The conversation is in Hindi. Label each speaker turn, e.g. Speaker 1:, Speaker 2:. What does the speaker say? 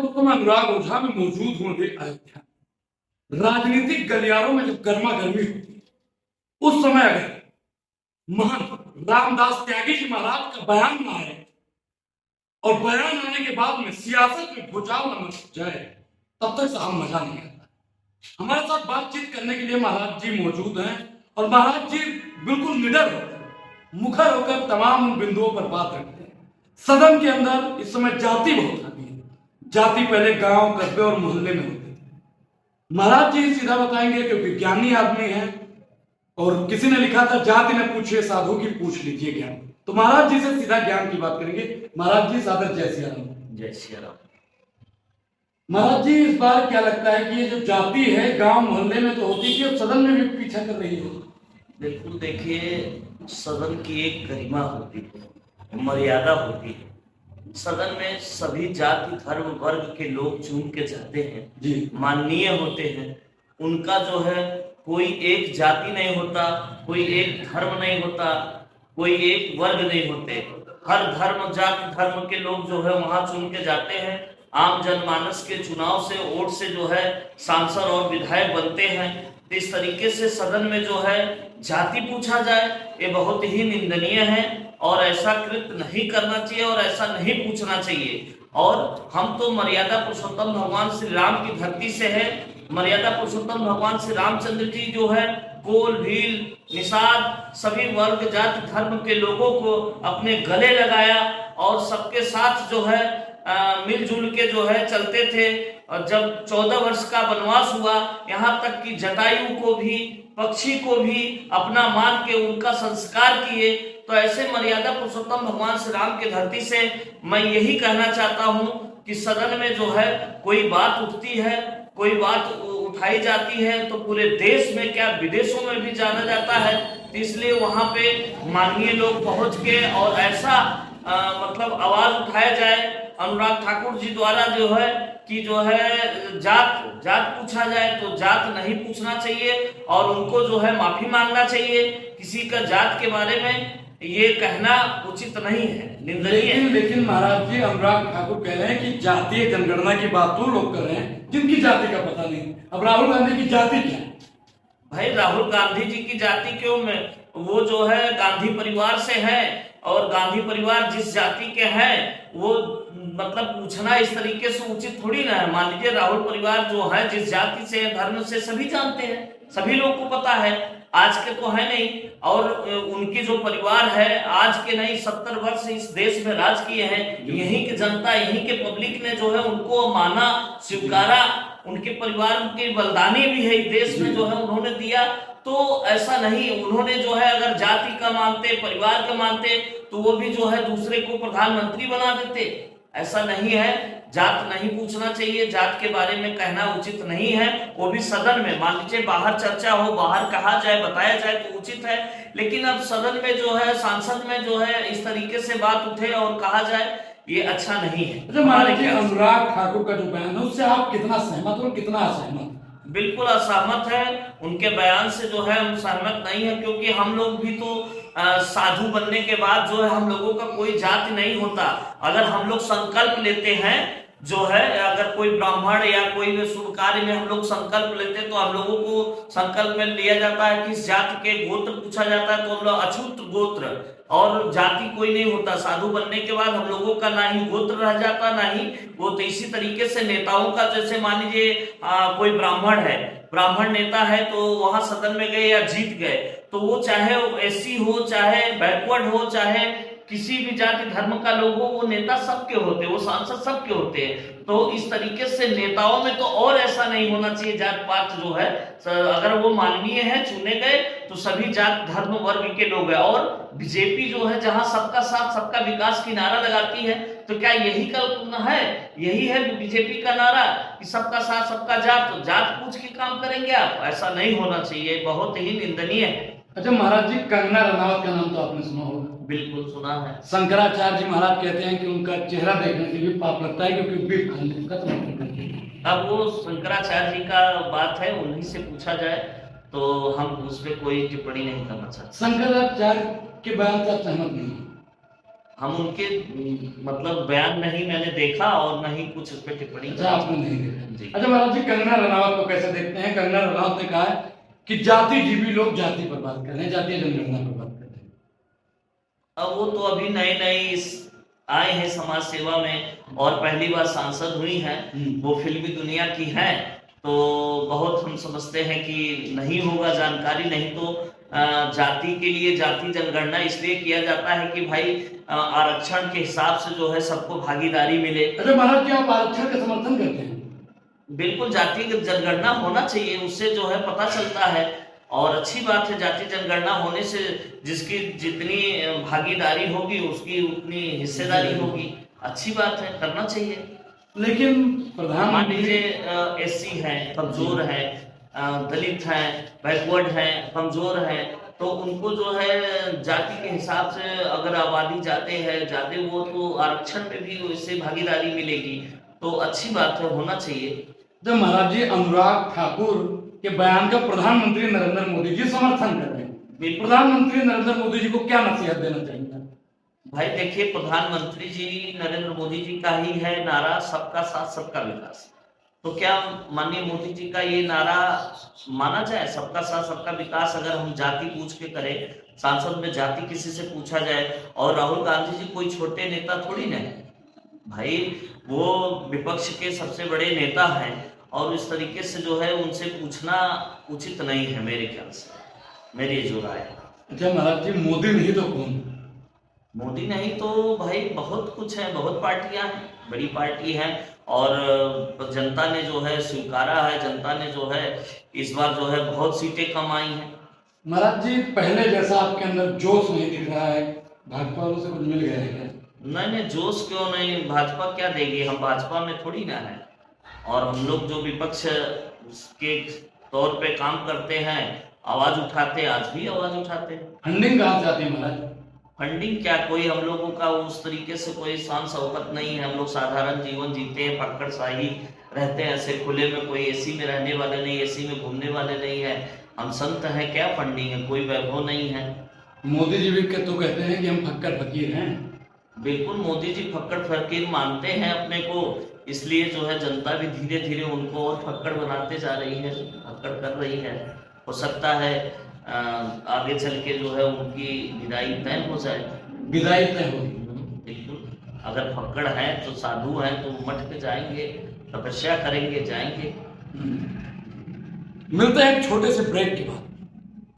Speaker 1: तो मैं अनुराग ओझा में मौजूद हूँ अभी अयोध्या। राजनीतिक गलियारों में जब गर्मा गर्मी होती है उस समय अगर महंत रामदास त्यागी जी महाराज का बयान ना आए और बयान आने के बाद में सियासत में भूचाल न मच जाए तब तक साहब मजा नहीं आता। हमारे साथ बातचीत करने के लिए महाराज जी मौजूद हैं और महाराज जी बिल्कुल निडर होकर मुखर होकर तमाम उन बिंदुओं पर बात रखते हैं। सदन के अंदर इस समय जाति बहुत आती है। जाति पहले गांव कस्बे और मोहल्ले में होती थी। महाराज जी सीधा बताएंगे क्योंकि ज्ञानी आदमी है और किसी ने लिखा था जाति न पूछिए साधु की पूछ लीजिए ज्ञान। तो महाराज जी से सीधा ज्ञान की बात करेंगे। महाराज जी सादर जय सिया राम।
Speaker 2: जय सिया राम।
Speaker 1: महाराज जी इस बार क्या लगता है कि ये जो जाति है गांव मोहल्ले में तो होती थी और सदन में भी पीछा कर रही है?
Speaker 2: बिल्कुल, देखिए, सदन की एक गरिमा होती है, मर्यादा होती है। सदन में सभी जाति धर्म वर्ग के लोग चुन के जाते हैं
Speaker 1: जी,
Speaker 2: माननीय होते हैं। उनका जो है कोई एक जाति नहीं होता, कोई एक धर्म नहीं होता, कोई एक वर्ग नहीं होते। हर धर्म जाति धर्म के लोग जो है वहां चुन के जाते हैं। आम जनमानस के चुनाव से वोट से जो है सांसद और विधायक बनते हैं। तो इस तरीके से सदन में जो है जाति पूछा जाए ये बहुत ही निंदनीय है और ऐसा कृत्य नहीं करना चाहिए और ऐसा नहीं पूछना चाहिए। और हम तो मर्यादा पुरुषोत्तम भगवान श्री राम की धरती से है। मर्यादा पुरुषोत्तम भगवान श्री रामचंद्र जी जो है कोल भील निषाद सभी वर्ग जाति धर्म के लोगों को अपने गले लगाया और सबके साथ जो है मिलजुल के जो है चलते थे। और जब 14 वर्ष का वनवास हुआ, यहाँ तक कि जटायु को भी पक्षी को भी अपना मान के उनका संस्कार किए। तो ऐसे मर्यादा पुरुषोत्तम भगवान श्री राम की धरती से मैं यही कहना चाहता हूँ कि सदन में जो है कोई बात उठती है, कोई बात उठाई जाती है तो पूरे देश में क्या विदेशों में भी जाना जाता है। तो इसलिए वहां पे माननीय लोग पहुंच के और ऐसा मतलब आवाज उठाया जाए अनुराग ठाकुर जी द्वारा जो है कि जो है जात जात पूछा जाए तो जात नहीं पूछना चाहिए और उनको जो है माफी मांगना चाहिए। किसी का जात के बारे में ये कहना उचित नहीं है, निंदनीय है।
Speaker 1: लेकिन महाराज जी अनुराग ठाकुर कह रहे हैं कि जातीय जनगणना की बात तो लोग कर रहे हैं जिनकी जाति का पता नहीं। अब राहुल गांधी की जाति क्या है?
Speaker 2: भाई राहुल गांधी जी की जाति क्यों में, वो जो है गांधी परिवार से है और गांधी परिवार जिस जाति के हैं वो मतलब पूछना इस तरीके से उचित थोड़ी ना है। मान लीजिए राहुल परिवार जो है जिस जाति से धर्म से सभी जानते हैं, सभी लोग को पता है। आज के तो है नहीं और उनकी जो परिवार है आज के नहीं 70 वर्ष इस देश में राज किए हैं। यहीं की जनता यहीं के पब्लिक ने जो है उनको माना स्वीकारा। उनके परिवार के बलिदानी भी है इस देश में जो है उन्होंने दिया। तो ऐसा नहीं, उन्होंने जो है अगर जाति का मानते परिवार का मानते तो वो भी जो है दूसरे को प्रधानमंत्री बना देते। ऐसा नहीं है, जात नहीं पूछना चाहिए, जात के बारे में कहना उचित नहीं है। वो भी सदन में, मान लीजिए बाहर चर्चा हो, बाहर कहा जाए बताया जाए तो उचित है। लेकिन अब सदन में जो है सांसद में जो है इस तरीके से बात उठे और कहा जाए ये अच्छा नहीं है।
Speaker 1: अनुराग ठाकुर का जो बयान है उससे आप कितना सहमत और कितना असहमत?
Speaker 2: बिल्कुल असहमत है, उनके बयान से जो है हम सहमत नहीं है क्योंकि हम लोग भी तो साधु बनने के बाद जो है हम लोगों का कोई जाति नहीं होता। अगर हम लोग संकल्प लेते हैं जो है, अगर कोई ब्राह्मण या कोई भी शुभ कार्य में हम लोग संकल्प लेते हैं तो हम लोगों को संकल्प में लिया जाता है किस जाति के गोत्र पूछा जाता है तो हम लोग अछूत गोत्र और जाति कोई नहीं होता। साधु बनने के बाद हम लोगों का ना ही गोत्र रह जाता ना ही वो। तो इसी तरीके से नेताओं का, जैसे मान लीजिए कोई ब्राह्मण है, ब्राह्मण नेता है तो वहां सदन में गए या जीत गए तो वो चाहे एससी हो, चाहे बैकवर्ड हो, चाहे किसी भी जाति धर्म का लोग हो, वो नेता सबके होते हैं, वो सांसद सबके होते हैं। तो इस तरीके से नेताओं में तो और ऐसा नहीं होना चाहिए जात पात जो है। अगर वो माननीय है चुने गए तो सभी जात धर्म वर्ग के लोग हैं। और बीजेपी जो है जहां सबका साथ सबका विकास की नारा लगाती है तो क्या यही कल्पना है, यही है बीजेपी का नारा कि सबका साथ सबका जात, तो जात पूछ के काम करेंगे आप? ऐसा नहीं होना चाहिए, बहुत ही निंदनीय है।
Speaker 1: अच्छा महाराज जी, कंगना रनावत का नाम तो आपने सुना होगा।
Speaker 2: बिल्कुल सुना है।
Speaker 1: शंकराचार्य जी महाराज कहते हैं कि उनका चेहरा देखने से भी पाप लगता है क्योंकि बीफ खाने का समर्थन करते हैं।
Speaker 2: अब वो शंकराचार्य जी का बात है, उन्हीं से पूछा जाए तो हम उस पर कोई टिप्पणी नहीं करना चाहते।
Speaker 1: शंकराचार्य के बयान से आप सहमत नहीं?
Speaker 2: हम उनके मतलब बयान नहीं मैंने देखा और न ही कुछ उस पर टिप्पणी
Speaker 1: अच्छा, आपने नहीं देखा
Speaker 2: जी।
Speaker 1: अच्छा महाराज जी, कंगना रनावत को कैसे देखते हैं? कंगना रनावत ने कहा है कि जाति जीवी लोग जाति पर बात कर रहे हैं, जातीय जनगणना पर बात कर रहे हैं।
Speaker 2: अब वो तो अभी नए नए आए हैं समाज सेवा में और पहली बार सांसद हुई हैं, वो फिल्मी दुनिया की हैं, तो बहुत हम समझते हैं कि नहीं होगा जानकारी, नहीं तो जाति के लिए जाति जनगणना इसलिए किया जाता है कि भाई आरक्षण के हिसाब से जो है सबको भागीदारी मिले।
Speaker 1: अच्छा महाराज जी, आप आरक्षण का समर्थन करते हैं?
Speaker 2: बिल्कुल, जाति जनगणना होना चाहिए, उससे जो है पता चलता है और अच्छी बात है। जाति जनगणना होने से जिसकी जितनी भागीदारी होगी उसकी उतनी हिस्सेदारी होगी, अच्छी बात है, करना चाहिए।
Speaker 1: लेकिन
Speaker 2: मान
Speaker 1: प्रधानमंत्री
Speaker 2: लीजिए एससी है, कमजोर है, दलित है, बैकवर्ड है, कमजोर है, तो उनको जो है जाति के हिसाब से अगर आबादी जाते हैं ज्यादा, वो तो आरक्षण में भी इससे भागीदारी मिलेगी, तो अच्छी बात है, होना चाहिए।
Speaker 1: जब महाराज जी अनुराग ठाकुर के बयान का प्रधानमंत्री नरेंद्र मोदी जी समर्थन कर रहे हैं, प्रधानमंत्री नरेंद्र मोदी जी को क्या नसीहत देना चाहिए?
Speaker 2: भाई देखिए, प्रधानमंत्री जी नरेंद्र मोदी जी का ही है नारा सबका साथ सबका विकास, तो क्या माननीय मोदी जी का ये नारा माना जाए, सबका साथ सबका विकास? अगर हम जाति पूछ के करें, सांसद में जाति किसी से पूछा जाए, और राहुल गांधी जी कोई छोटे नेता थोड़ी ना है भाई, वो विपक्ष के सबसे बड़े नेता हैं, और इस तरीके से जो है उनसे पूछना उचित नहीं है मेरे ख्याल से, मेरी जो राय है।
Speaker 1: अच्छा महाराज जी, मोदी नहीं तो कौन?
Speaker 2: मोदी नहीं तो भाई बहुत कुछ है, बहुत पार्टियां हैं, बड़ी पार्टी है, और जनता ने जो है स्वीकारा है, जनता ने जो है इस बार जो है बहुत सीटें कम आई हैं।
Speaker 1: महाराज जी, पहले जैसा आपके अंदर जोश नहीं दिख रहा है, भाजपा वालों से कुछ मिल गया है क्या?
Speaker 2: नहीं, जोश क्यों नहीं, भाजपा क्या देगी, हम भाजपा में थोड़ी ना है, और हम लोग जो विपक्ष के तौर पे काम करते हैं, आवाज उठाते, आज भी आवाज उठाते हैं।
Speaker 1: फंडिंग कहाँ से आती है महाराज?
Speaker 2: फंडिंग क्या, कोई हम लोगों का उस तरीके से कोई शान शौकत नहीं है, हम लोग साधारण जीवन जीते हैं, फक्कड़ शाही रहते हैं, ऐसे खुले में, कोई एसी में रहने वाले नहीं, एसी में घूमने वाले नहीं है, हम संत हैं, क्या फंडिंग है, कोई वैभव नहीं है।
Speaker 1: मोदी जी भी तो कहते हैं कि हम फक्कड़ फकीर हैं।
Speaker 2: बिल्कुल, मोदी जी फक्कड़ फकीर मानते हैं अपने को, इसलिए जो है जनता भी धीरे धीरे उनको और फक्कड़ बनाते जा रही है, फक्कड़ कर रही है। हो सकता है आगे चल के जो है उनकी विदाई तय हो जाए।
Speaker 1: विदाई तय होगी?
Speaker 2: बिल्कुल, अगर फक्कड़ हैं तो साधु हैं तो मठ पे जाएंगे, तपस्या करेंगे, जाएंगे।
Speaker 1: मिलते हैं एक छोटे से ब्रेक के बाद।